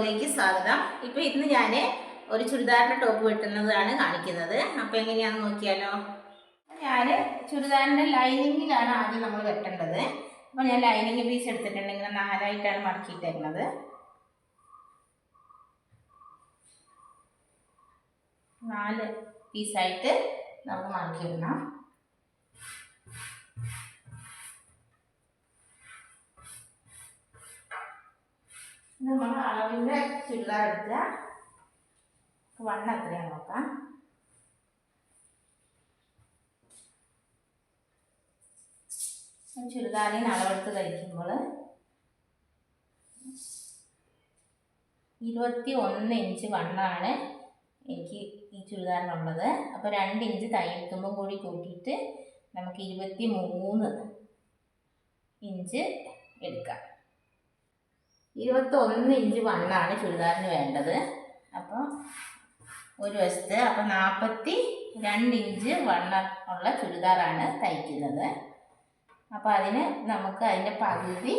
വ്ലോഗിലേക്ക് സ്വാഗതം. ഇപ്പോൾ ഇന്ന് ഞാൻ ഒരു ചുരിദാറിൻ്റെ ടോപ്പ് വെട്ടുന്നതാണ് കാണിക്കുന്നത്. അപ്പോൾ എങ്ങനെയാണെന്ന് നോക്കിയാലോ. ഞാൻ ചുരിദാറിൻ്റെ ലൈനിങ്ങിലാണ് ആദ്യം നമ്മൾ വെട്ടേണ്ടത്. അപ്പോൾ ഞാൻ ലൈനിങ് പീസ് എടുത്തിട്ടുണ്ട്. ഇങ്ങനെ 4ആയിട്ടാണ് മടക്കിയിട്ടേക്കുന്നത്. 4 പീസായിട്ട് നമുക്ക് മടക്കിയിടണം. നമ്മൾ അളവിൻ്റെ ചുരിദാർ എടുക്കുക. വണ്ണം എത്രയാണ് നോക്കാം. ചുരിദാറിന് അളവെടുത്ത് കഴിക്കുമ്പോൾ 21 ഇഞ്ച് വണ്ണമാണ് എനിക്ക് ഈ ചുരിദാറിനുള്ളത്. അപ്പോൾ 2 ഇഞ്ച് തയ്യൽത്തുമ്പും കൂടി കൂട്ടിയിട്ട് നമുക്ക് 23 ഇഞ്ച് എടുക്കാം. 21 ഇഞ്ച് വണ്ണമാണ് ചുരിദാറിന് വേണ്ടത്. അപ്പോൾ ഒരു വശത്ത് അപ്പോൾ 42 ഇഞ്ച് വണ്ണം ഉള്ള ചുരിദാറാണ് തയ്ക്കുന്നത്. അപ്പോൾ അതിന് നമുക്ക് അതിൻ്റെ പകുതി,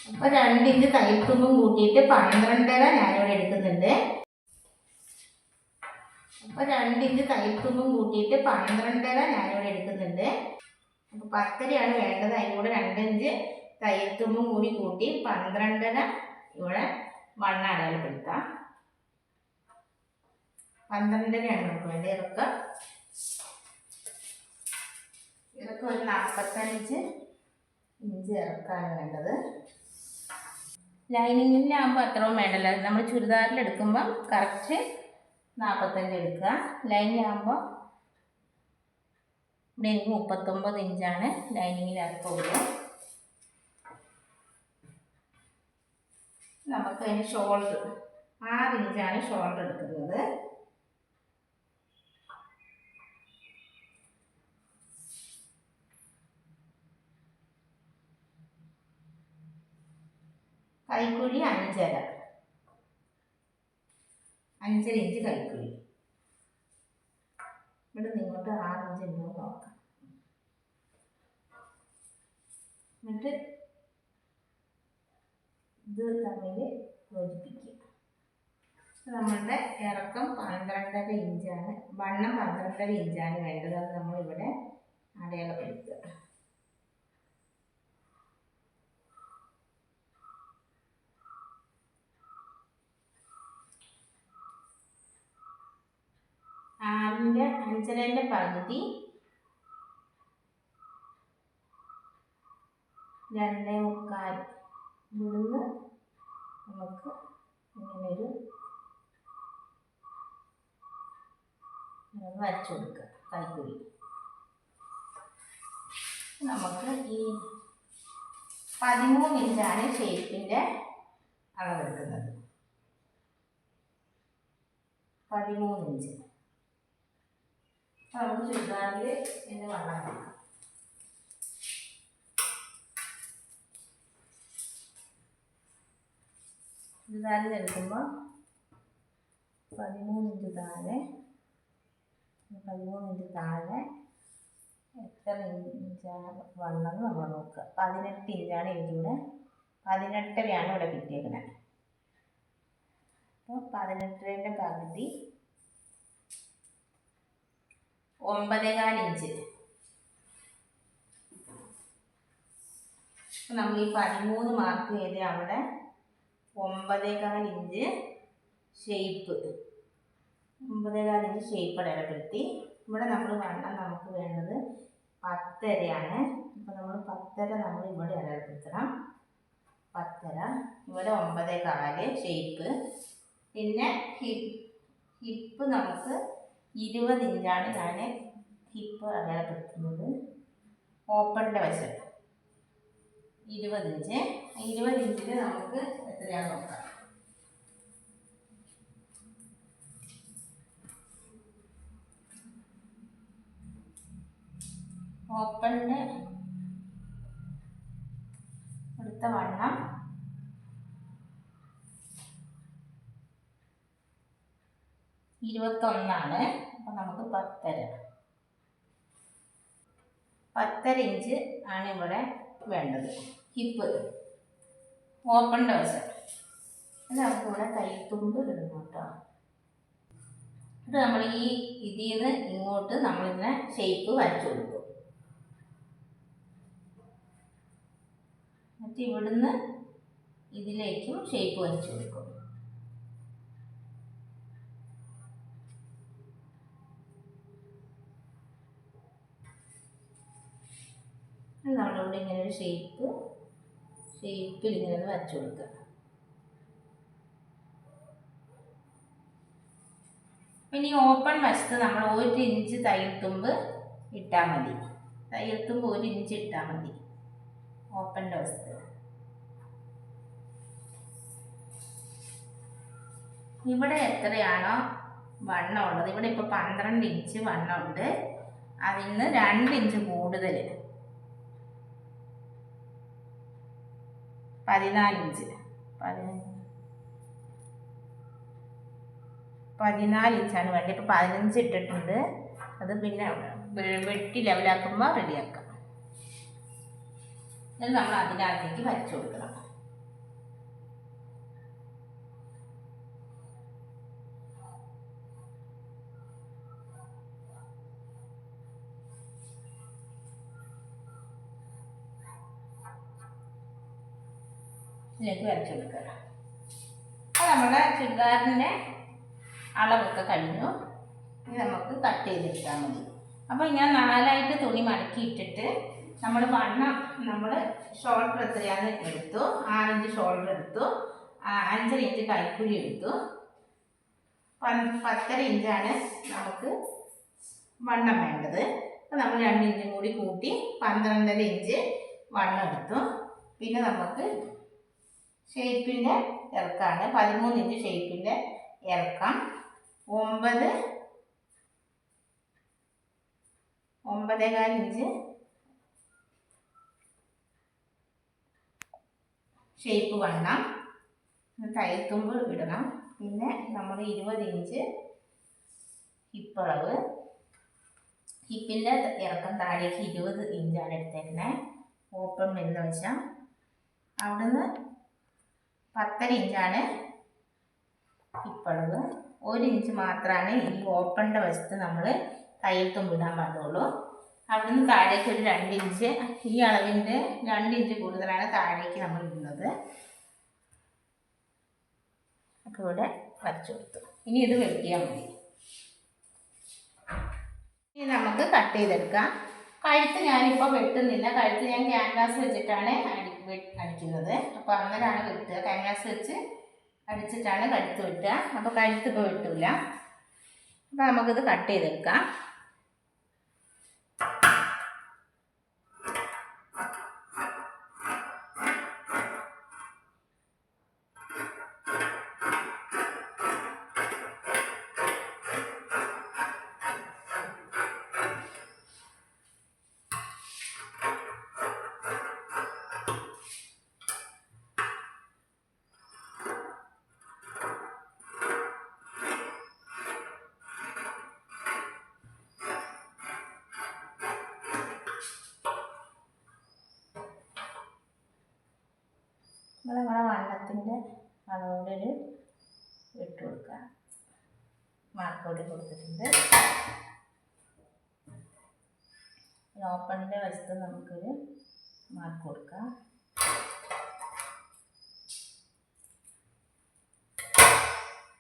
അപ്പോൾ 2 ഇഞ്ച് തയ്യൽത്തുമ്പും കൂട്ടിയിട്ട് 12.5 ഞാനിവിടെ എടുക്കുന്നുണ്ട്. അപ്പോൾ 2 ഇഞ്ച് തയ്യൽത്തുമ്പും കൂട്ടിയിട്ട് 12.5 ഞാനിവിടെ എടുക്കുന്നുണ്ട്. അപ്പോൾ 10.5 വേണ്ടത്. അതിന് കൂടെ 2 ഇഞ്ച് തയ്യൽത്തുമ്പും കൂടി കൂട്ടി 12.5 ഇവിടെ വണ്ണം അടയാളപ്പെടുത്താം. 12.5 നമുക്ക് വേണ്ടത്. ഇതൊക്കെ ഒരു 45 ഇഞ്ച് ഇറക്കാണ് വേണ്ടത്. ലൈനിങ്ങിലാകുമ്പോൾ അത്രയും വേണ്ടല്ലോ. നമ്മൾ ചുരിദാറിലെടുക്കുമ്പം കറക്റ്റ് 45 എടുക്കുക. ലൈനിലാകുമ്പോൾ ഇവിടെ എനിക്ക് 39 ഇഞ്ചാണ് ലൈനിങ്ങിൽ ഇറക്കുന്നത്. നമുക്ക് അതിന് ഷോൾഡർ 6 ഇഞ്ചാണ് ഷോൾഡർ എടുക്കുന്നത്. കൈക്കുഴി 5.5 ഇഞ്ച് കൈക്കുഴി. ഇവിടെ നിങ്ങോട്ട് 6 ഇഞ്ച് ഉണ്ടോ നോക്കാം. എന്നിട്ട് ഇത് തമ്മിൽ യോജിപ്പിക്കുക. നമ്മളുടെ ഇറക്കം 12.5 ഇഞ്ചാണ്, വണ്ണം 12.5 ഇഞ്ചാണ് വേണ്ടത്. അത് നമ്മളിവിടെ അടയാളപ്പെടുത്തുക. ആറിൻ്റെ 5.5 പകുതി 2.25. ഇവിടുന്ന് നമുക്ക് ഇങ്ങനൊരു വരച്ചു കൊടുക്കുക കൈക്കുഴി. നമുക്ക് ഈ 13 ഇഞ്ചാണ് ഷേപ്പിൻ്റെ അളവെടുക്കുന്നത്. 13 ഇഞ്ച് നമുക്ക് ചുരിദാറിൽ ഇതിന് വണ്ണം നോക്കാം. ചുരിദാറിൽ എടുക്കുമ്പോൾ 13 ഇഞ്ച് താഴെ, 13 ഇഞ്ച് താഴെ എത്ര ഇഞ്ചാണ് വണ്ണം നമ്മൾ നോക്കുക. 18 ഇഞ്ചാണ് എനിക്കിവിടെ. 18.5 ഇവിടെ കിട്ടിയേക്കുന്നത്. അപ്പോൾ 18.5 പകുതി 9.25 ഇഞ്ച്. നമ്മൾ ഈ 13 മാർക്ക് ചെയ്ത് അവിടെ 9.25 ഇഞ്ച് ഷേപ്പ്, 9.25 ഇഞ്ച് ഷേപ്പ് അടയാളപ്പെടുത്തി. ഇവിടെ നമ്മൾ വണ്ണം നമുക്ക് വേണ്ടത് 10.5 അപ്പോൾ നമ്മൾ 10.5 നമ്മൾ ഇവിടെ അടയാളപ്പെടുത്തണം. 10.5 ഇവിടെ 9.25 ഷേപ്പ്. പിന്നെ ഹിപ്പ് നമുക്ക് 20 ഇഞ്ചാണ് ഞാൻ ഹിപ്പ് അടയാളപ്പെടുത്തുന്നത്. ഓപ്പണിൻ്റെ വശം 20 ഇഞ്ച്. 20 ഇഞ്ചിൽ നമുക്ക് എത്രയാണെന്ന് നോക്കാം. ഓപ്പണിൻ്റെ അടുത്ത വണ്ണം 21. അപ്പോൾ നമുക്ക് 10.5 ഇഞ്ച് ആണ് ഇവിടെ വേണ്ടത്. ഹിപ്പ് ഓപ്പണിൻ്റെ വശം നമുക്കിവിടെ കൈത്തുമ്പ് ഇടുന്നു കേട്ടോ. ഇത് നമ്മൾ ഈ ഇതിൽ നിന്ന് ഇങ്ങോട്ട് നമ്മളിങ്ങനെ ഷേപ്പ് വരച്ചു കൊടുക്കും. എന്നിട്ട് ഇവിടുന്ന് ഇതിലേക്കും ഷേപ്പ് വരച്ചു കൊടുക്കും. നമ്മളിവിടെ ഇങ്ങനെ ഒരു ഷേപ്പിൽ ഇങ്ങനെ വരച്ചു കൊടുക്കുക. പിന്നെ ഈ ഓപ്പൺ വശത്ത് നമ്മൾ 1 ഇഞ്ച് തയ്യൽ തുമ്പ് ഇട്ടാൽ മതി. തയ്യൽ തുമ്പ് 1 ഇഞ്ച് ഇട്ടാൽ മതി ഓപ്പണിൻ്റെ വശത്ത്. ഇവിടെ എത്രയാണോ വണ്ണം ഉള്ളത്, ഇവിടെ ഇപ്പോൾ 12 ഇഞ്ച് വണ്ണമുണ്ട്. അതിൽ നിന്ന് 2 ഇഞ്ച് കൂടുതൽ 14 ഇഞ്ച് 14 ഇഞ്ചാണ് വേണ്ടത്. ഇപ്പോൾ 15 ഇട്ടിട്ടുണ്ട്. അത് പിന്നെ വെട്ടി ലെവലാക്കുമ്പോൾ റെഡിയാക്കാം. എന്നിട്ട് നമ്മൾ അതിനകത്തേക്ക് വരച്ചു കൊടുക്കണം. ഇതിലേക്ക് വരച്ചു കൊടുക്കുക. അപ്പോൾ നമ്മുടെ ചുരിദാറിൻ്റെ അളവൊക്കെ കഴിഞ്ഞു. ഇനി നമുക്ക് കട്ട് ചെയ്തെടുത്താൽ മതി. അപ്പോൾ ഞാൻ 4ആയിട്ട് തുണി മടക്കി ഇട്ടിട്ട് നമ്മൾ ഷോൾഡർ എത്രയാണെന്ന് എടുത്തു. 6 ഇഞ്ച് ഷോൾഡർ എടുത്തു, 5.5 ഇഞ്ച് കൈക്കുഴി എടുത്തു, 10.5 ഇഞ്ചാണ് നമുക്ക് വണ്ണം വേണ്ടത്. അപ്പോൾ നമ്മൾ 2 ഇഞ്ചും കൂടി കൂട്ടി 12.5 ഇഞ്ച് വണ്ണം എടുത്തു. പിന്നെ നമുക്ക് ഷേപ്പിൻ്റെ ഇറക്കാണ് 13 ഇഞ്ച് ഷേപ്പിൻ്റെ ഇറക്കം, 9.25 ഇഞ്ച് ഷേപ്പ് വണ്ണം, തയ്യൽത്തുമ്പ് ഇടണം. പിന്നെ നമ്മൾ 20 ഇഞ്ച് ഹിപ്പളവ്, ഹിപ്പിൻ്റെ ഇറക്കം താഴേക്ക് 20 ഇഞ്ചാണ് എടുത്തേക്കുന്നത്. ഓപ്പൺ വരുന്ന വശം അവിടുന്ന് 10.5 ഇഞ്ചാണ് ഹിപ്പളവ്. 1 ഇഞ്ച് മാത്രമാണ് ഈ ഓപ്പണിൻ്റെ വശത്ത് നമ്മൾ തയ്യൽത്തുമ്പ് ഇടാൻ പാടുള്ളൂ. അവിടുന്ന് താഴേക്ക് ഒരു 2 ഇഞ്ച്, ഈ അളവിൻ്റെ 2 ഇഞ്ച് കൂടുതലാണ് താഴേക്ക് നമ്മൾ ഇടുന്നത്. അപ്പോൾ ഇവിടെ വരച്ചു കൊടുത്തു. ഇനി ഇത് വെട്ടിയാൽ മതി. ഇനി നമുക്ക് കട്ട് ചെയ്തെടുക്കാം. കഴുത്ത് ഞാനിപ്പോൾ വെട്ടുന്നില്ല. കഴുത്ത് ഞാൻ ക്യാൻവാസ് വെച്ചിട്ടാണ് അടിക്കുന്നത്. അപ്പോൾ അങ്ങനെയാണ് വെട്ടുക. ക്യാൻവാസ് വെച്ച് അടിച്ചിട്ടാണ് കഴുത്ത് വെട്ടുക. അപ്പോൾ കഴുത്ത് ഇപ്പോൾ വെട്ടില്ല. അപ്പോൾ നമുക്കിത് കട്ട് ചെയ്തെടുക്കാം. നമ്മളെ വണ്ണത്തിൻ്റെ അളവിലൊരു ഇട്ട് കൊടുക്കുക. മാർക്കോട്ട് കൊടുത്തിട്ടുണ്ട്. ഓപ്പണിൻ്റെ വശത്ത് നമുക്കൊരു മാർക്ക് കൊടുക്കാം.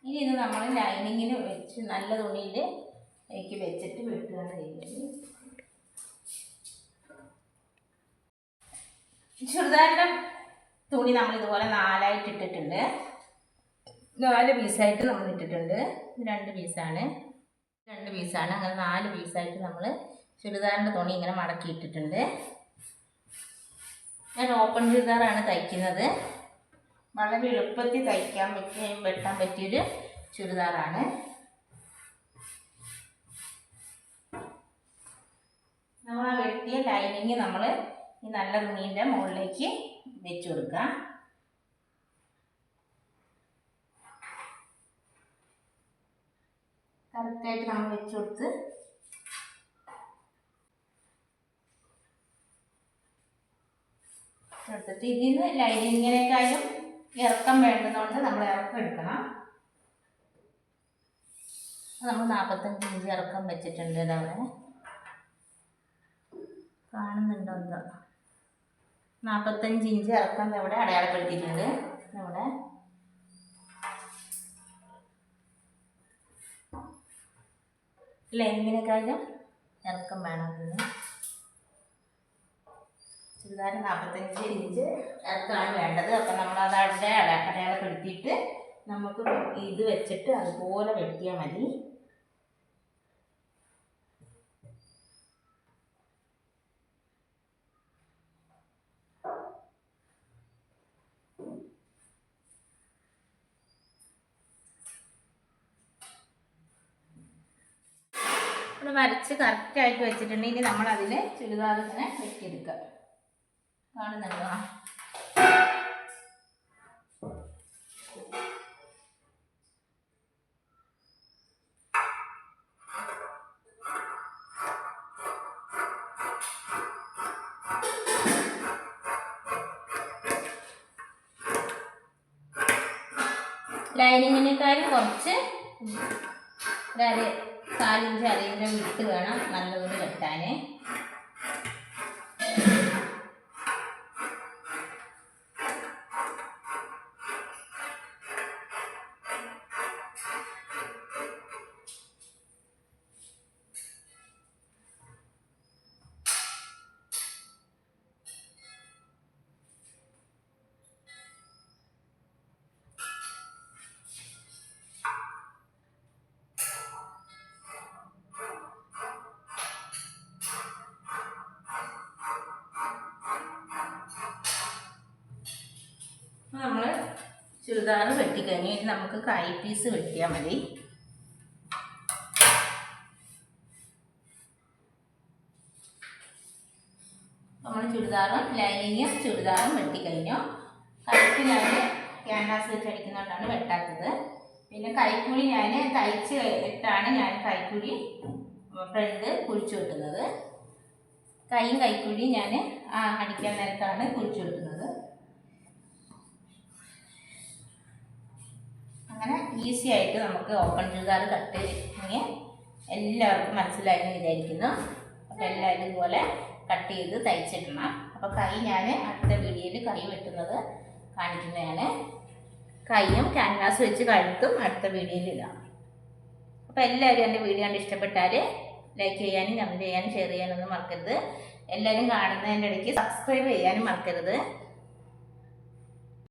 ഇനി ഇത് നമ്മൾ ലൈനിങ്ങിന് വെച്ച് നല്ല തുണിയിൽ വെച്ചിട്ട് വെട്ടുകയാണ് ചെയ്യുന്നത്. ചുരിദാറിൻ്റെ തുണി നമ്മൾ ഇതുപോലെ 4ആയിട്ട് ഇട്ടിട്ടുണ്ട്. 4 പീസായിട്ട് നമ്മൾ ഇട്ടിട്ടുണ്ട്. 2 പീസാണ്. അങ്ങനെ 4 പീസായിട്ട് നമ്മൾ ചുരിദാറിൻ്റെ തുണി ഇങ്ങനെ മടക്കി ഇട്ടിട്ടുണ്ട്. ഞാൻ ഓപ്പൺ ചുരിദാറാണ് തയ്ക്കുന്നത്. വളരെ എളുപ്പത്തിൽ വെട്ടാൻ പറ്റിയൊരു ചുരിദാറാണ്. നമ്മൾ ആ വെട്ടിയ ലൈനിങ് നമ്മൾ ഈ നല്ല തുണീൻ്റെ മുകളിലേക്ക് വെച്ച് കൊടുക്കുക. കറക്റ്റായിട്ട് നമ്മൾ വെച്ച് കൊടുത്ത് എടുത്തിട്ട് ഇതിൽ നിന്ന് ലൈനിങ്ങിനേക്കാളും ഇറക്കം വേണ്ടതുകൊണ്ട് നമ്മൾ ഇറക്കം എടുക്കണം. നമ്മൾ 45 ഇഞ്ച് ഇറക്കം വെച്ചിട്ടുണ്ട്. ഇതവിടെ കാണുന്നുണ്ടോ എന്തോ, 45 ഇഞ്ച് ഇറക്കം ഇവിടെ അടയാളപ്പെടുത്തിയിട്ടുണ്ട്. നമ്മുടെ ലെങ്ങിനെക്കാളും ഇറക്കം വേണം. അതിന് ചുരിദാർ 45 ഇഞ്ച് ഇറക്കമാണ് വേണ്ടത്. അപ്പം നമ്മളത് അവിടെ അടയാളപ്പെടുത്തിയിട്ട് നമുക്ക് ഇത് വെച്ചിട്ട് അതുപോലെ വെട്ടിയാൽ മതി. ഇവിടെ വരച്ച് കറക്റ്റായിട്ട് വെച്ചിട്ടുണ്ടെങ്കിൽ ഇനി നമ്മളതിൽ ചുരിദാർ ഇങ്ങനെ വെട്ടിയെടുക്കുക. കാണുന്നുണ്ടോ? ലൈനിങ്ങിനേക്കാളും കുറച്ച് 4 ഇഞ്ച് അരയിഞ്ച് വിട്ട് വേണം നല്ലതുപോലെ വെട്ടാൻ. നമ്മൾ ചുരിദാർ വെട്ടിക്കഴിഞ്ഞ് നമുക്ക് കൈ പീസ് വെട്ടിയാൽ മതി. നമ്മൾ ചുരിദാറും ലൈനിങ്ങും ചുരിദാറും വെട്ടിക്കഴിഞ്ഞു. കഴുത്ത് ഞാൻ ക്യാൻവാസ് വെച്ച് അടിക്കുന്നതുകൊണ്ടാണ് വെട്ടാത്തത്. പിന്നെ കൈക്കുഴി ഞാൻ തയ്ച്ച് ഇട്ടാണ് ഞാൻ കൈക്കുഴി ഫ്രണ്ട് കുഴിച്ചു വെട്ടുന്നത്. കൈയും കൈക്കുഴി ഞാൻ അടിക്കാൻ നേരത്താണ് കുഴിച്ചു വെട്ടുന്നത്. അങ്ങനെ ഈസി ആയിട്ട് നമുക്ക് ഓപ്പൺ ചുരിദാർ കട്ട് ചെയ്തെങ്കിൽ എല്ലാവർക്കും മനസ്സിലായെന്ന് വിചാരിക്കുന്നു. അപ്പോൾ എല്ലാവരും ഇതുപോലെ കട്ട് ചെയ്ത് തയ്ച്ചിടണം. അപ്പോൾ കൈ ഞാൻ അടുത്ത വീഡിയോയിൽ കൈ വെട്ടുന്നത് കാണിക്കുന്നതാണ്. കൈയും ക്യാൻവാസ് വെച്ച് കഴുത്തും അടുത്ത വീഡിയോയിൽ ഇടാം. അപ്പോൾ എല്ലാവരും എൻ്റെ വീഡിയോ കണ്ട് ഇഷ്ടപ്പെട്ടാൽ ലൈക്ക് ചെയ്യാനും കമൻറ്റ് ചെയ്യാനും ഷെയർ ചെയ്യാനൊന്നും മറക്കരുത്. എല്ലാവരും കാണുന്നതിൻ്റെ ഇടയ്ക്ക് സബ്സ്ക്രൈബ് ചെയ്യാനും മറക്കരുത്.